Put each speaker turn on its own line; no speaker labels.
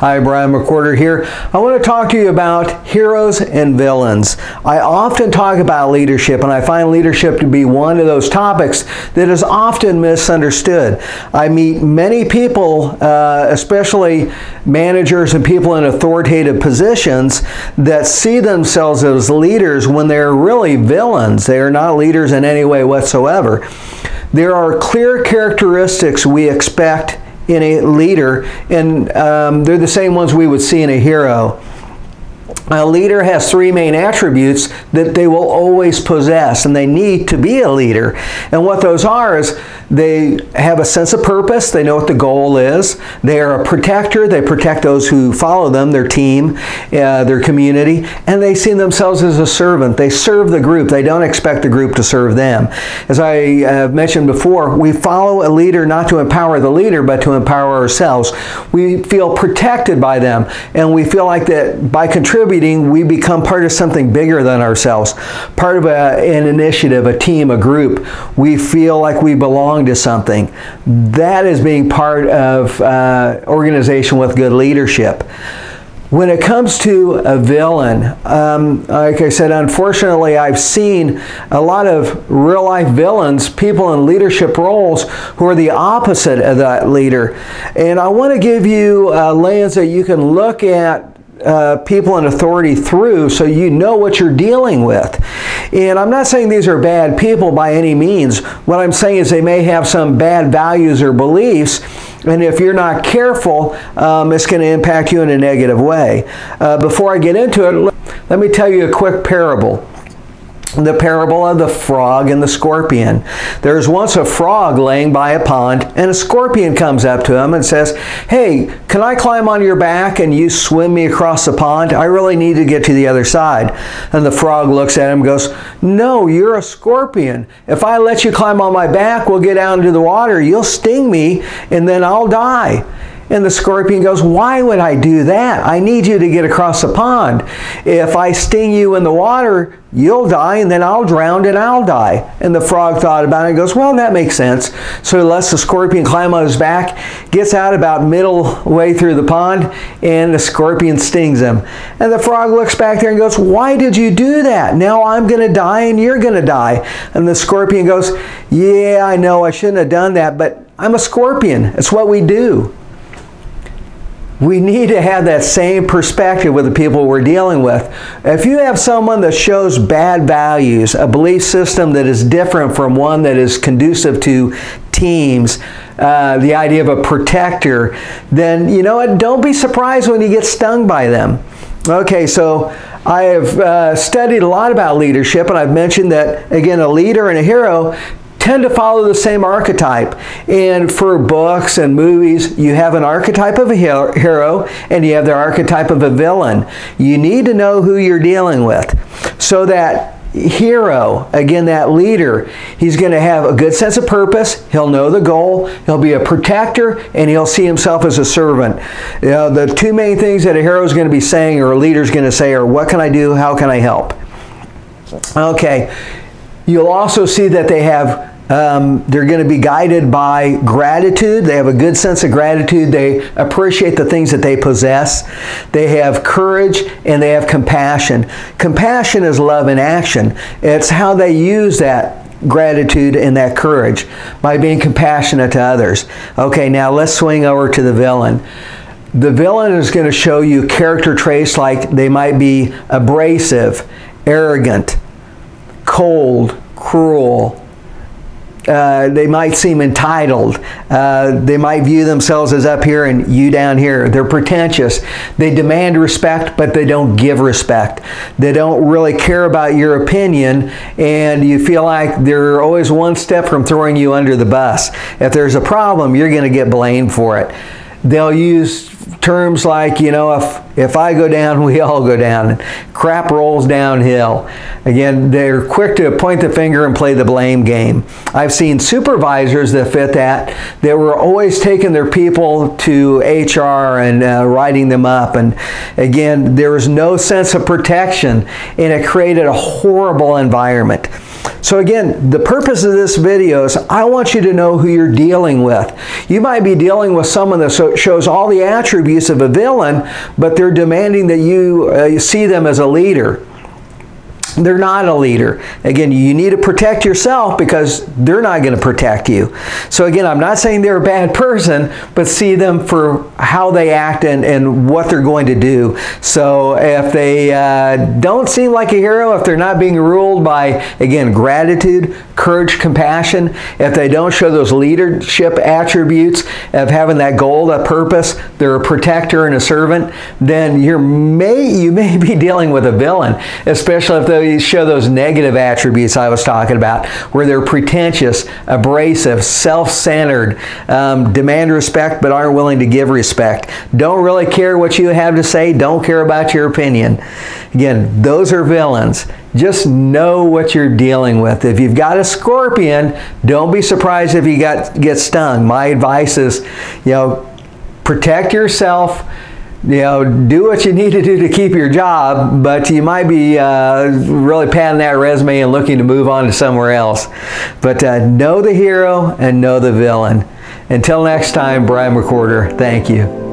Hi, Brian McWhorter here. I want to talk to you about heroes and villains. I often talk about leadership, and I find leadership to be one of those topics that is often misunderstood. I meet many people, especially managers and people in authoritative positions, that see themselves as leaders when they're really villains. They are not leaders in any way whatsoever. There are clear characteristics we expect in a leader, and they're the same ones we would see in a hero. A leader has three main attributes that they will always possess, and they need to be a leader. And what those are is they have a sense of purpose. They know what the goal is. They are a protector. They protect those who follow them, their team, their community, and they see themselves as a servant. They serve the group. They don't expect the group to serve them. As I have mentioned before, we follow a leader not to empower the leader, but to empower ourselves. We feel protected by them, and we feel like that by contributing, we become part of something bigger than ourselves, part of an initiative, a team, a group. We feel like we belong to something. That is being part of organization with good leadership. When it comes to a villain, like I said, unfortunately, I've seen a lot of real-life villains, people in leadership roles who are the opposite of that leader. And I want to give you a lens that you can look at people in authority through, so you know what you're dealing with. And I'm not saying these are bad people by any means. What I'm saying is they may have some bad values or beliefs, and if you're not careful, it's going to impact you in a negative way. Before I get into it, let me tell you a quick parable. The parable of the frog and the scorpion. There's once a frog laying by a pond, and a scorpion comes up to him and says, "Hey, can I climb on your back and you swim me across the pond? I really need to get to the other side." And the frog looks at him and goes, "No, you're a scorpion. If I let you climb on my back, we'll get out into the water. You'll sting me, and then I'll die." And the scorpion goes, "Why would I do that? I need you to get across the pond. If I sting you in the water, you'll die, and then I'll drown and I'll die." And the frog thought about it and goes, "Well, that makes sense." So he lets the scorpion climb on his back, gets out about middle way through the pond, and the scorpion stings him. And the frog looks back there and goes, "Why did you do that? Now I'm going to die and you're going to die." And the scorpion goes, "Yeah, I know I shouldn't have done that, but I'm a scorpion. It's what we do." We need to have that same perspective with the people we're dealing with. If you have someone that shows bad values, a belief system that is different from one that is conducive to teams, the idea of a protector, then you know what? Don't be surprised when you get stung by them. Okay, so I have studied a lot about leadership, and I've mentioned that, again, a leader and a hero tend to follow the same archetype. And for books and movies, you have an archetype of a hero and you have the archetype of a villain. You need to know who you're dealing with. So that hero, again, that leader, he's going to have a good sense of purpose. He'll know the goal. He'll be a protector, and he'll see himself as a servant. You know, the two main things that a hero is going to be saying, or a leader is going to say, are, "What can I do? How can I help?" Okay. You'll also see that they have they're going to be guided by gratitude. They have a good sense of gratitude. They appreciate the things that they possess. They have courage, and they have compassion. Compassion is love in action. It's how they use that gratitude and that courage, by being compassionate to others. Okay, now let's swing over to the villain. The villain is going to show you character traits like they might be abrasive, arrogant, cold, cruel. They might seem entitled. They might view themselves as up here and you down here. They're pretentious. They demand respect, but they don't give respect. They don't really care about your opinion, and you feel like they're always one step from throwing you under the bus. If there's a problem, you're going to get blamed for it. They'll use terms like, you know, if I go down, we all go down. Crap rolls downhill. Again, they're quick to point the finger and play the blame game. I've seen supervisors that fit that. They were always taking their people to HR and writing them up. And again, there was no sense of protection, and it created a horrible environment. So again, the purpose of this video is I want you to know who you're dealing with. You might be dealing with someone that shows all the attributes of a villain, but they're demanding that you see them as a leader. They're not a leader. Again, you need to protect yourself because they're not going to protect you. So again, I'm not saying they're a bad person, but see them for how they act and what they're going to do. So if they don't seem like a hero, if they're not being ruled by, again, gratitude, courage, compassion, if they don't show those leadership attributes of having that goal, that purpose, they're a protector and a servant, then you may be dealing with a villain, especially if they show those negative attributes I was talking about, where they're pretentious, abrasive, self-centered, demand respect but aren't willing to give respect, don't really care what you have to say, don't care about your opinion. Again, those are villains. Just know what you're dealing with. If you've got a scorpion, don't be surprised if you get stung. My advice is, protect yourself. Do what you need to do to keep your job, but you might be really padding that resume and looking to move on to somewhere else. But know the hero and know the villain. Until next time, Brian McWhorter, thank you.